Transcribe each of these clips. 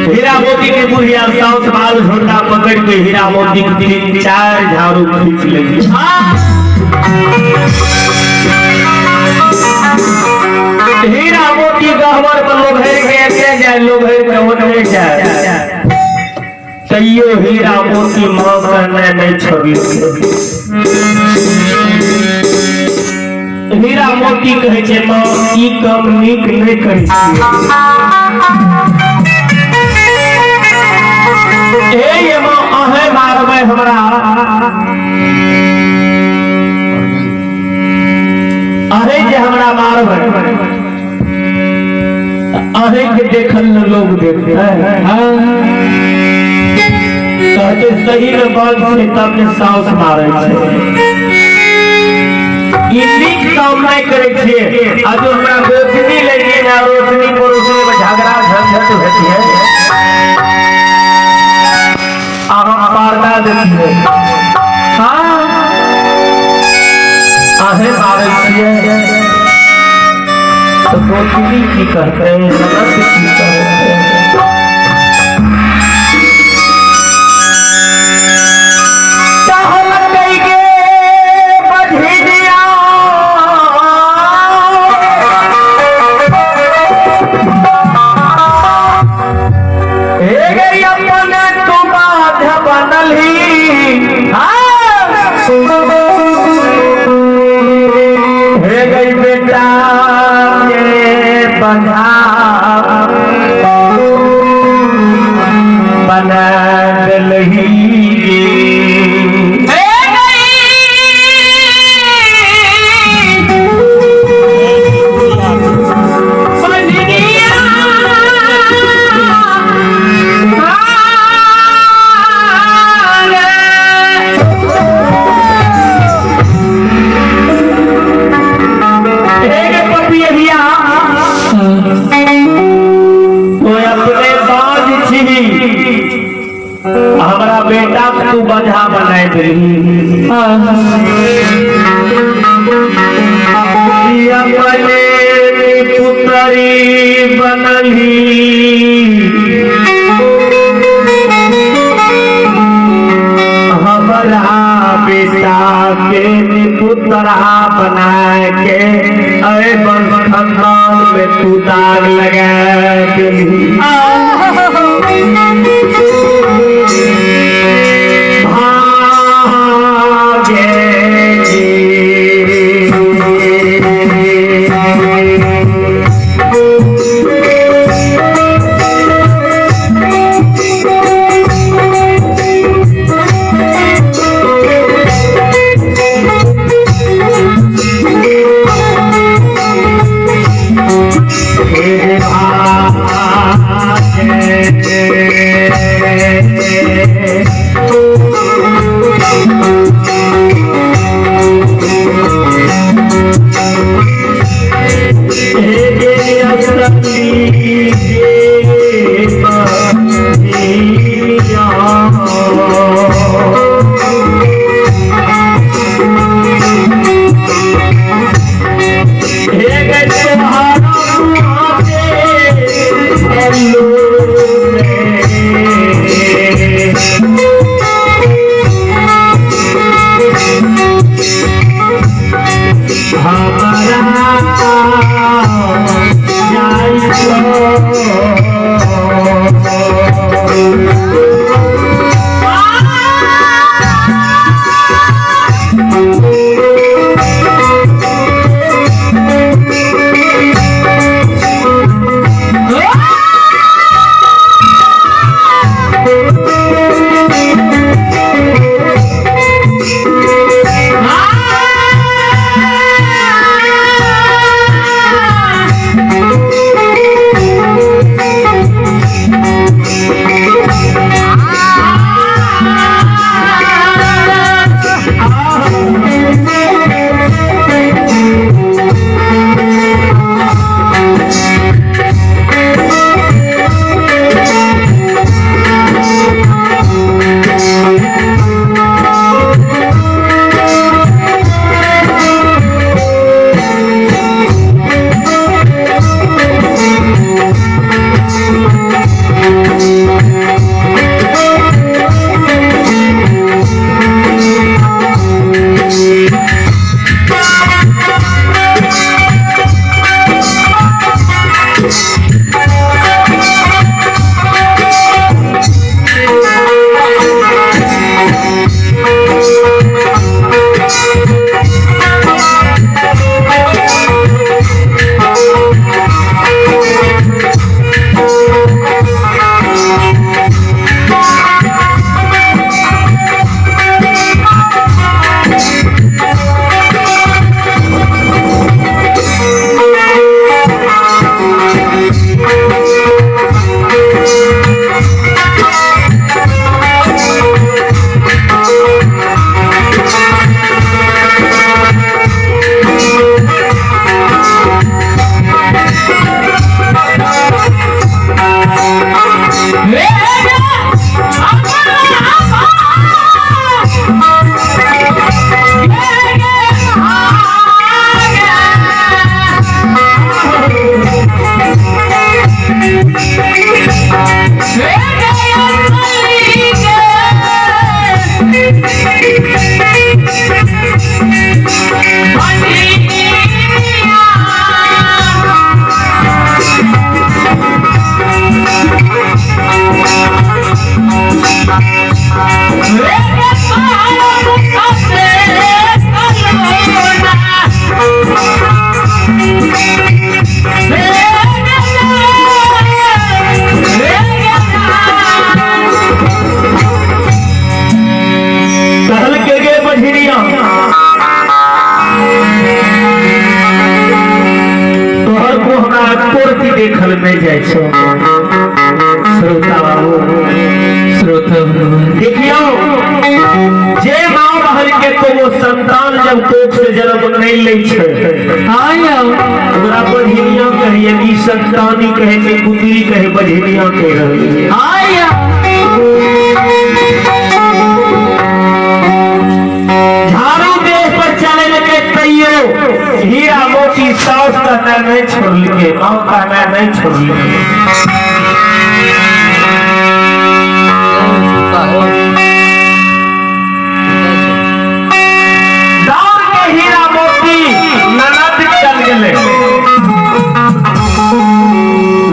हीरा मोती के बुढ़िया साउथ बाल झोटा पकड़ के हीरा मोती के 3-4 झाड़ू खींच लेगी। हीरा मोती गहवर पर लोग है के जाए लोग है के होने जाए तैयो हीरा मोती मां करने नहीं छोड़ी। हीरा मोती कहे छे मां ई काम नीक नहीं करी ए ये मां अहे मारबे हमरा अहे जे हमरा मारबे अहे के देखल लोग देखते हैं। हां कहते सही में बात से तब ने साउस मारे छे इनिक काम नहीं करे छे। आज हमरा गोतनी लगी ना रोशनी पड़ोसी में झगड़ा झंझट होती है आहा पारदा देती है। हां आहे मारे छे तो गोतनी की करते हैं ननद की करते हैं। तू बाधा बनाए दिली अपने पुतरी बनली हमारा बेटा के पुतरा बना के अरे बंधन में तू दाग लगा देखल में जाए श्रोता बाबू श्रोता देखियो जे माँ महल के तो वो संतान जब कोख से जन्म नहीं ले छे ओकरा बझिनिया कहे यदि संतानी कहे के पुत्री कहे बझिनिया कह रही है तैयो हीरा मोती सास कहना नहीं छोड़ लिए, माँ कहना नहीं छोड़ लिए। हीरा मोती ननद चल गए,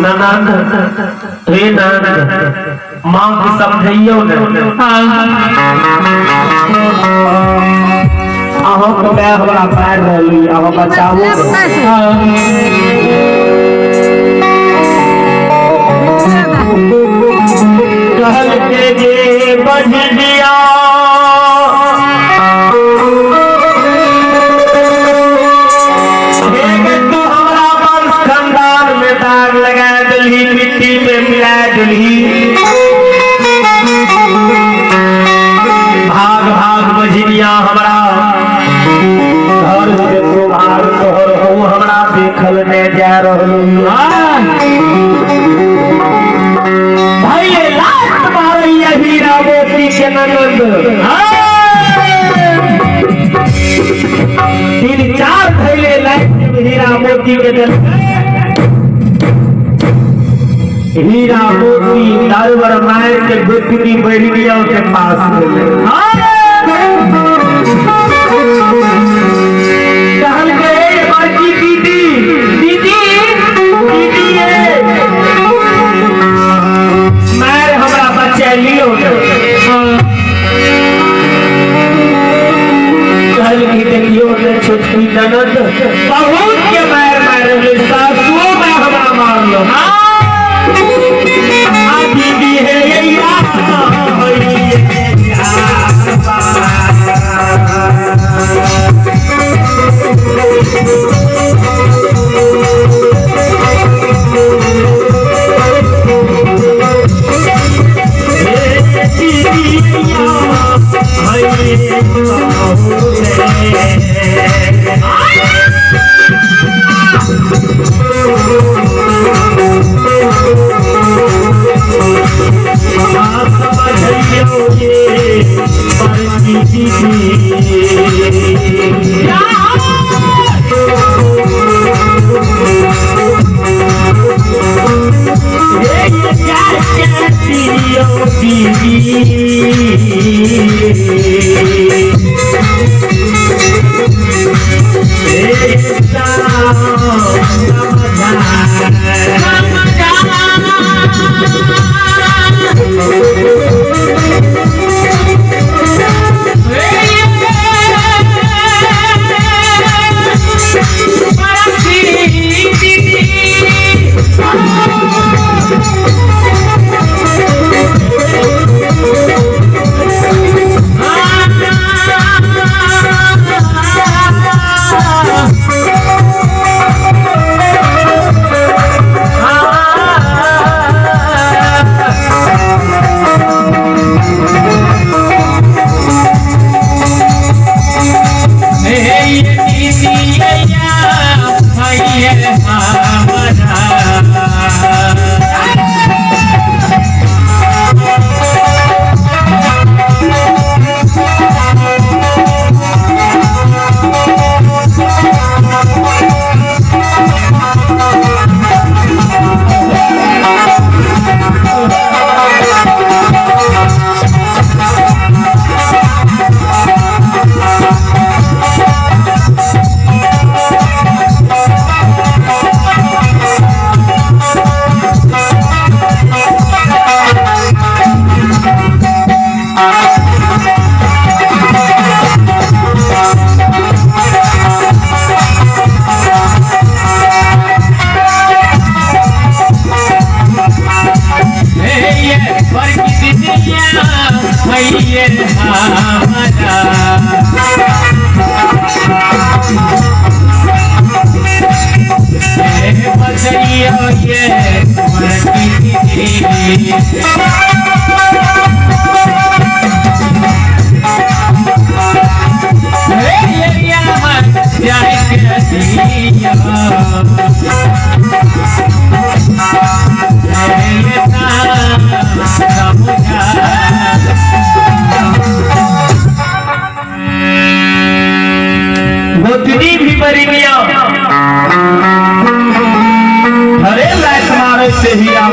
ननद हे ननद माँ को समझियो ने अहाँ को मैं हमरा पैर रहली, अहाँ बचाओ कहल के जे बज दिया मिट्टी में मिला दुल्ही, भाग भाग बजनिया हमरा घर से तुम्हार तोहर हो हमरा देखल ने जा रहलू भाई लास्ट मारैया हीरा मोती के ननद 3-4 थैले लाइट हीरा मोती के ननद हीरा मोती दारुवर मार के गुटनी बैरिया के पास कहल गए बाकी दीदी दीदी दीदी मार हमरा बच्चा लियो कहल की देखियो ने छोटकी ननद बहुत के मार मारे सासुओं में हमरा मार लो दीदी है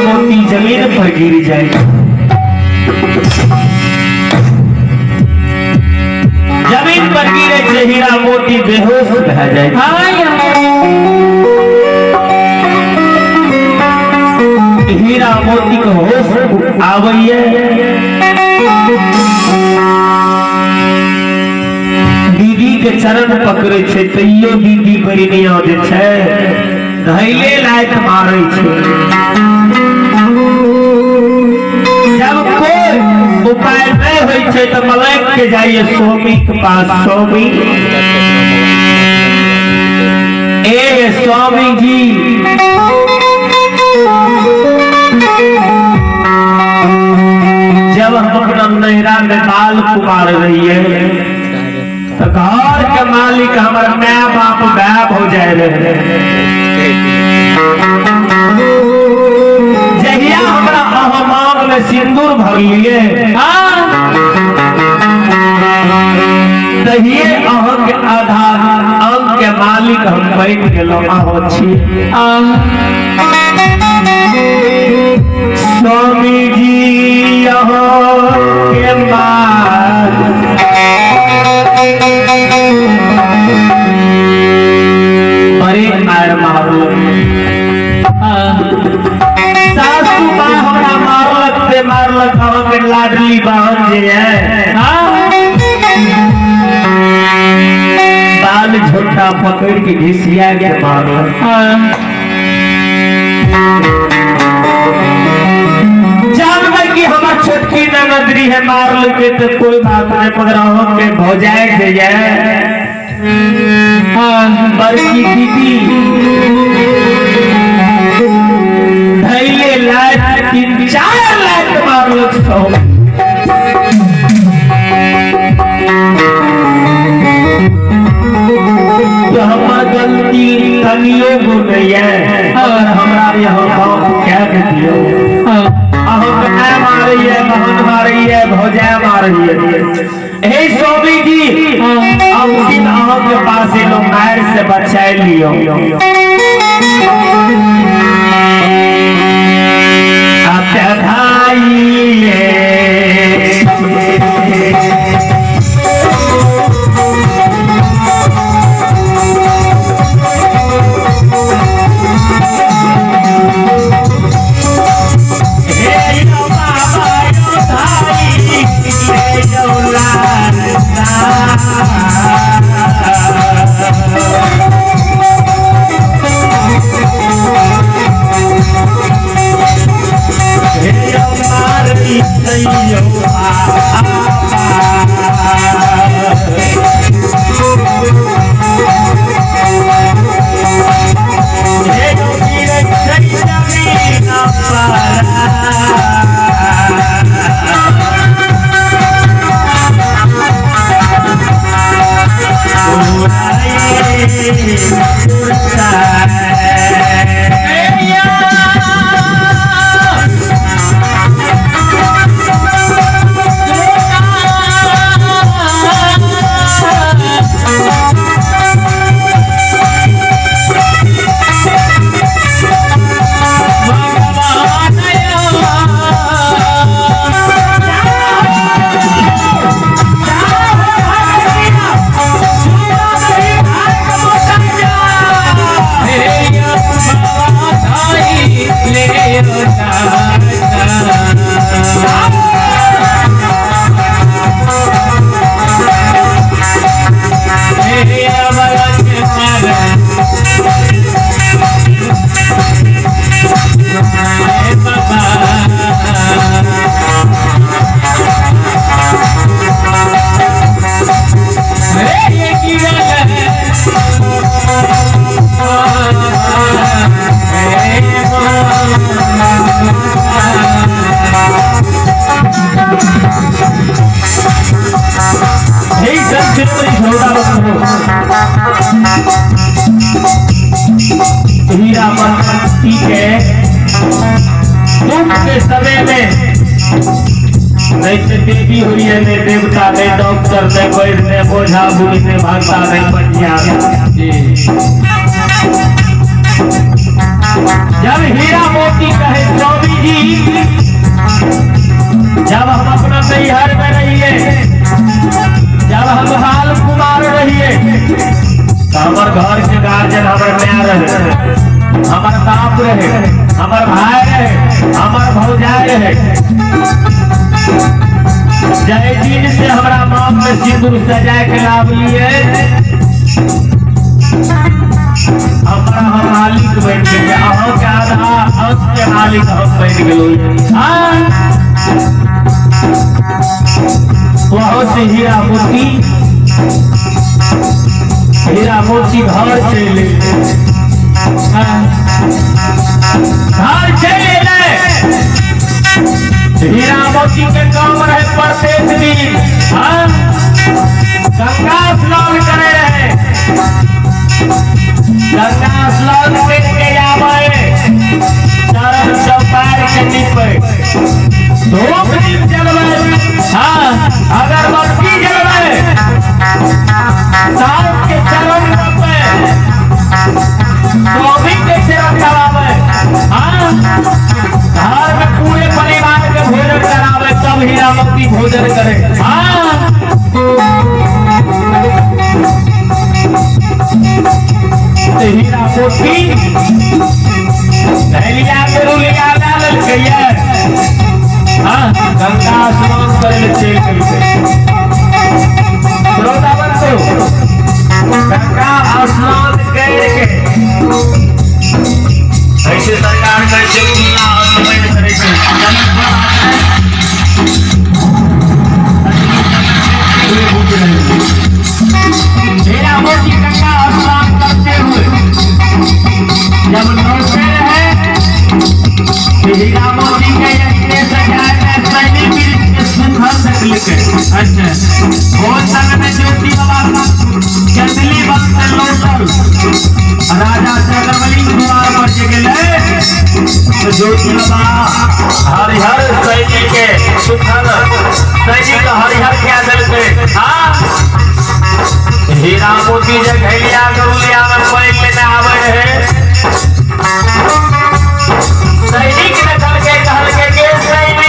मोती जमीन पर गिर जाए। जमीन पर गिरे से हीरा मोती बेहोश रह जाए। हीरा मोती को होश आबैये, दीदी के चरण पकड़े छे तैयो दीदी परिनिया जे छे धैले लायक मारे छे। जब कोई उपाय नहीं होई छे तो मलक के जाइए स्वामी के पास। स्वामी ए स्वामी जी, जब हम अपना नहरा में बाल कुमार रही है तो घर के मालिक हमारा माँ बाप गायब हो जाए रहे। जहिया हमारा अहमाम में सिंदूर भर लिए तहिए अह के आधार अंग के मालिक हम बैठ गेलो आहो छी। स्वामी जी यहाँ के बाद अरे मार मारो सासू माँ हमारा मारलक से मारलक हम के लाडली बहन जे है बाल झोटा पकड़ के घिसिया के मारलक। हमार छोटकी ननदरी है मार लेके तो कोई बात नहीं पकड़ा के भौजाए से जाए। बड़की दीदी धैले लायक 3-4 लाख मार लो तो हमार गलती तनियो को नहीं है और हमारा यहाँ बाप क्या दियो मारी है बहन मारी है भौजा मारी है। हे स्वामी जी अब दिन के पास लोग मार से बचाए लियो। ठीक है, दुख के समय में नहीं से देवी हुई है, नहीं देवता, नहीं डॉक्टर, नहीं वैद्य, नहीं बोझा बुढ़ी, नहीं भागता, नहीं बचिया। जब हीरा मोती कहे स्वामी जी, जब हम अपना नैहर में रहिए, जब हम हाल कुमार रहिए, तो हमार घर के गार्जियन हमारे में रहे, हमार बाप रहे, हमार भाई रहे, हमार भौजाई रहे। जय दिन से हमारा माँ में सिंदूर सजा के लाभ लिए, हमारा हम मालिक बन गए, अहों के आधा अंश के मालिक हम बन गए। वहाँ से हीरा मोती घर चले, घर चले। हीरा मोती के काम रहे प्रत्येक दिन गंगा स्नान करे रहे, गंगा स्नान करके आवे, चरण चौपार के निपे, धूप दीप जलवे, अगरबत्ती जलवे, सास के चरण रखे, स्वामी के सेवा करावे, घर में पूरे परिवार के भोजन करावे, तब हीरा मोती भोजन करे। हीरा मोती दहलिया के रुलिया डाल गया, गंगा स्नान करे चल गई। श्रोतावन को गंगा स्नान करके ऐसे सरकार कैसे समझ करे हीरा मोती गंगा स्नान करते हुए जब लौटे रहे, हीरा मोती के सजाए सैनिक के सुखद लिखे। अच्छा, वो संग में ज्योति बाबा चंदली बल से लौटल राजा चंद्रवली द्वार पर गए, तो ज्योति बाबा हरिहर सैनिक के सुखद सैनिक हरिहर क्या दल के हीरा मोती जब घैलिया गरुलिया में पैर लेने आवे रहे, सैनिक ने चल के कहल के सैनिक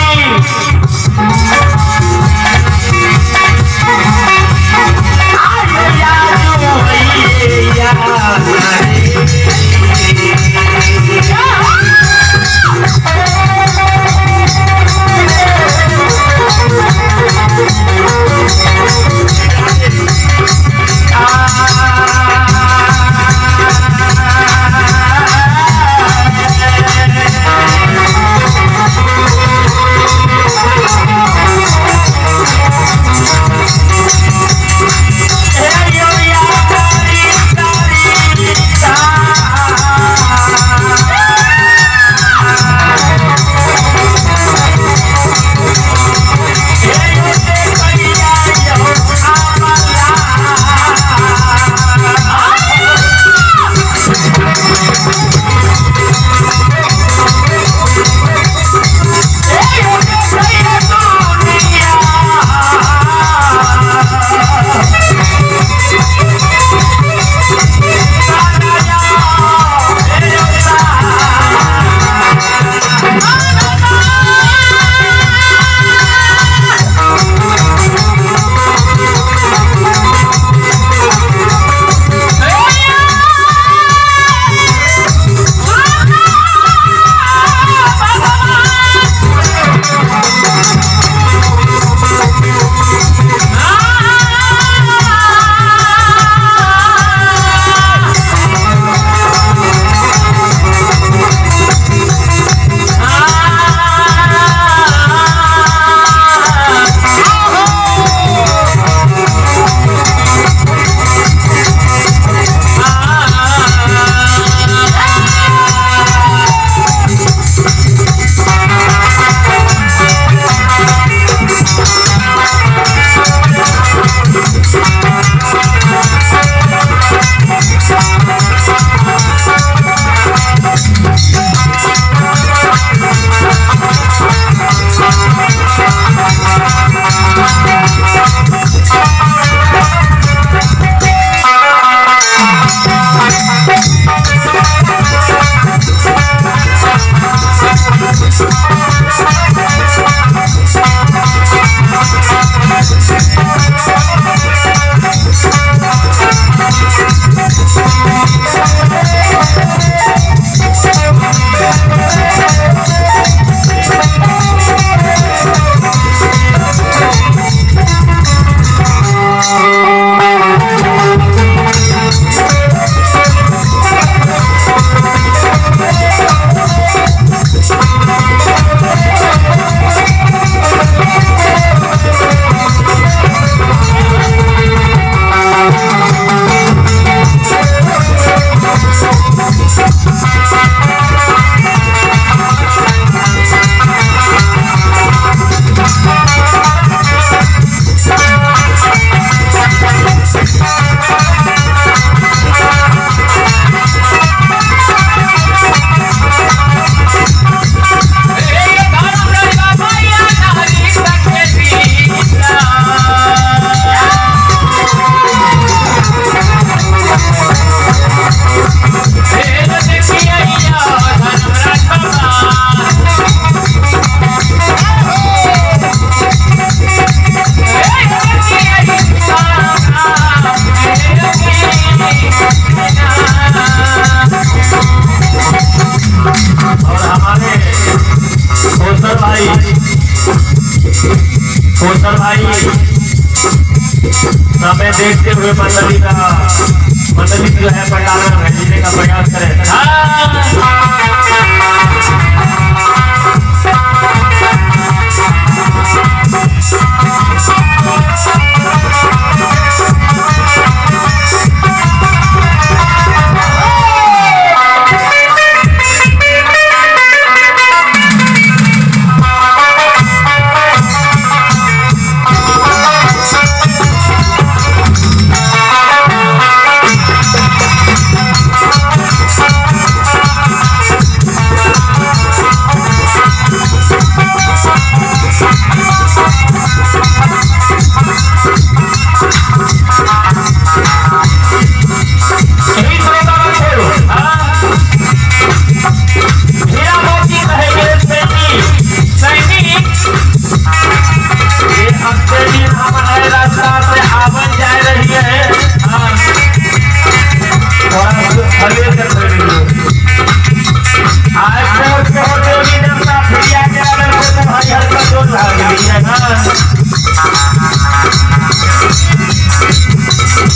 भाई कौशल भाई समय देखते हुए मंडली जो है पंडाल में भेजने का प्रयास करें।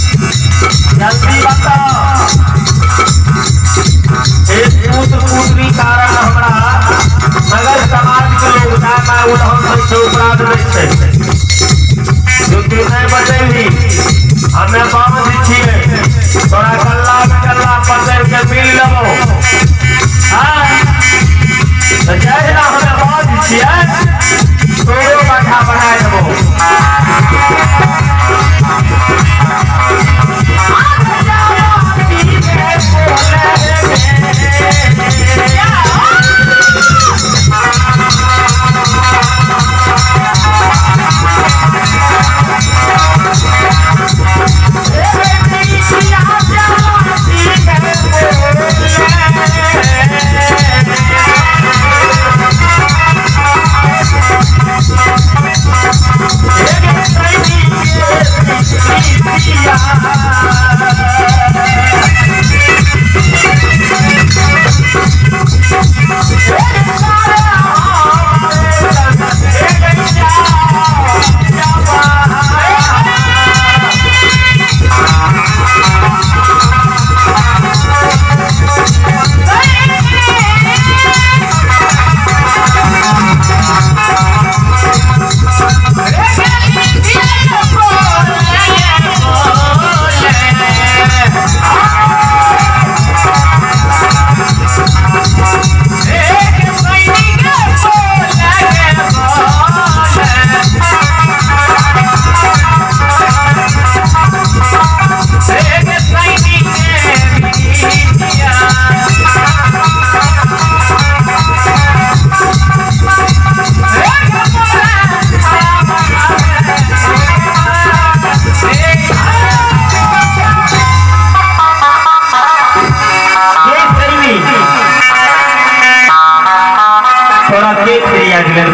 जल्दी बताओ एक पुत्री कारण हमरा नगर समाज के लोग जाता उदाहरण से उपराध नहीं है क्योंकि नहीं बचेगी हमें बाबू छिए थोड़ा गल्ला पकड़ के मिल लेबो तो जय ना हमें बाबू छिए तोरो बाठा बना देबो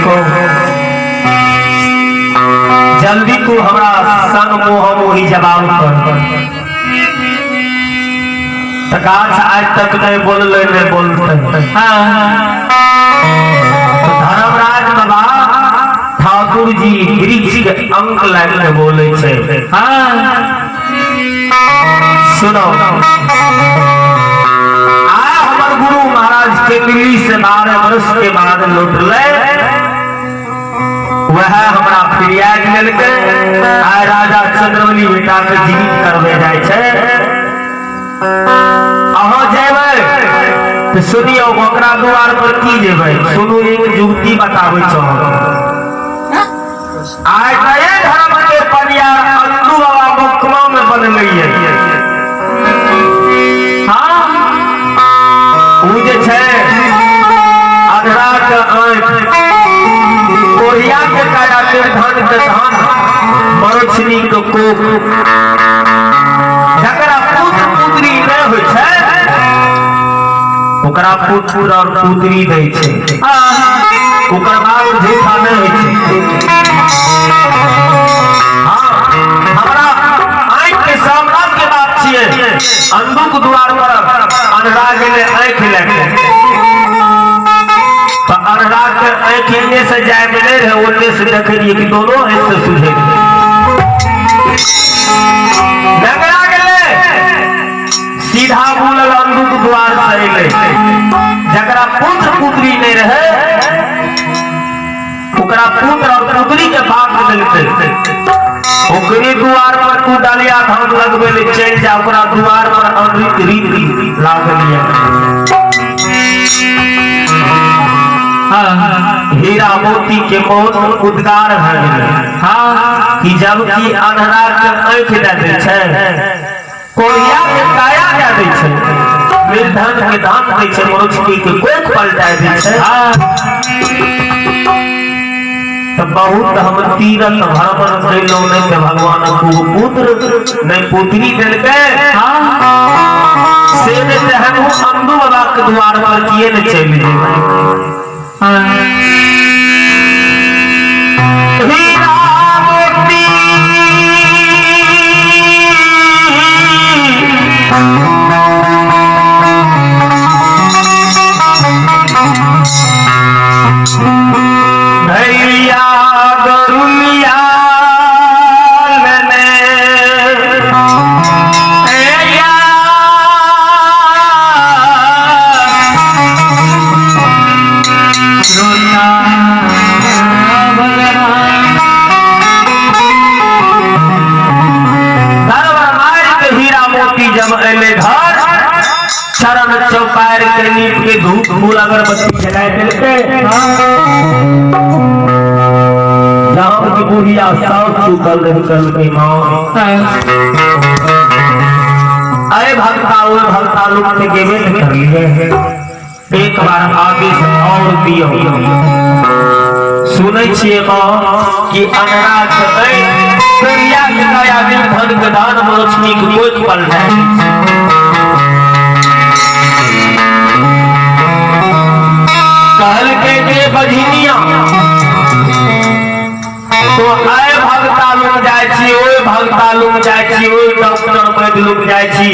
को जल्दी तू हमरा संग मोह मोही जवाब कर प्रकाश आज तक नहीं बोलते धर्मराज बाबा ठाकुर जी वृक्ष अंक लाइन में बोले सुनो हमार गुरु महाराज के दिल्ली से 12 वर्ष के बाद लौट ले वह हमरा फिरियाद मिलके आय राजा चंद्रवली बेटा के जीवित करवे जाय छे अहाँ जेबै तो सुनियो ओकरा द्वार पर की जेबै सुनू एक युक्ति बताबै छौ आय कए धर्म के परिया अंधु बाबा मुखमा में बनलैए हां उ जे छे अधरा के आंख कोरिया के काया के धन के धान मरछनी के कोप जकरा पुत्र पुत्री नहीं होय छै ओकरा पुत्र और पुत्री दै छै ओकर बाप झूठा नहीं होय छै हां हमरा आंख के सामना के बात छियै अंधुक द्वार पर अनरा गेले आंख लेके तो अनहरा के आँख एने से जाए में नहीं रहे, ओने से देखे रहिए कि दोनों ऐसे सुझे झगड़ा गए, सीधा बोलल अंधुक द्वार से अइले। जकरा पुत्र पुत्री नहीं रहे ओकरा पुत्र और पुत्री के भाग मिलते, ओकरे द्वार पर तू डालिया धाम लगबे ले चल जा, ओकरा द्वार पर अमृत रीति लागलिया। हीरा मोती के मौत उद्गार भए गेलै कि जबकि अनहरा के आँख दे दै छै, कोढ़िया के काया दे दै छै, निर्धन के दान दै छै, मनुष्य के कोख पलटा दै छै। तो बहुत हम तीरथ भ्रमण कैलौ नहीं तो भगवान को पुत्र नहीं पुत्री देलकै, से नहीं हम अंधु बाबा के द्वार पर किए न चल जेबै। हीरा मोती भैया गरुलिया जब अले घर चरण चौपार के नीप के धूप फूल अगरबत्ती जलाए देलके, जहाँ की बुढ़िया साउस सुतल रही के माँ अरे भक्ता लोग ने गेबे कर लिए, एक बार आगे से और दियो सुनै छियै माँ कि अनहरा छै दुनिया के नया धन के दान मनुष्य के कोई पल नहीं। कहल के बझिनिया तो आए भक्ता लोग जाय छी, ओए भक्ता लोग जाय छी, ओए डॉक्टर वैद्य लोग जाय छी,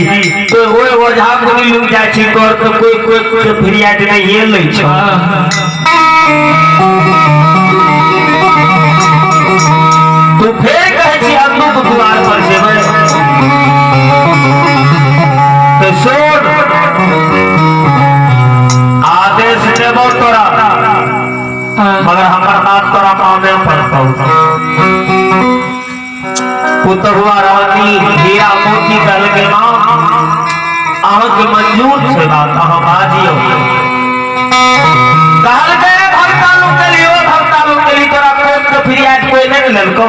तो ओए ओझा गुनी लोग जाय छी, तोर तो कोई फिरियाद नहीं लै छ। तू फिर कहे छी अंधुक द्वार पर जेबै तो सुन आदेश देबो तोरा, मगर हमर बात तोरा माने पड़तौ। पुतहुआ रानी हीरा मोती कहल के माँ अहाँ के मंजूर छै बात, अहाँ बाजियो। कहल के भक्ता लोग के लिए तोरा कोर्ट के फिरियाद कोई नहीं लेलको,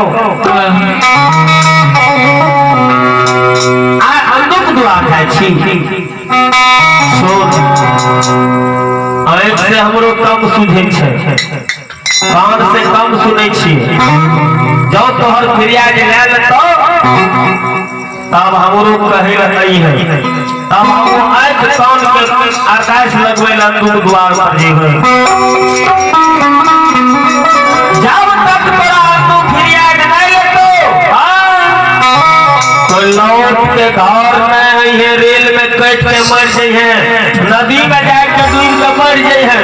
आ अंधुक द्वार जाय छी। सुन आँख से हमरो कम सुझे छै, कान से कम सुनै छी, जब तोहर फिरियाद ले लेतो तब हमरो कहे नहीं है, तब हम आँख कान के आकाश लगबै अंधुक द्वार पर जेबै। जब तक तोरा अंधुक फिरियाद नहीं लेतो तो लौट के घर में ये रेल में कट के मर जाइ है, नदी में जाके डूब के मर जाइ है।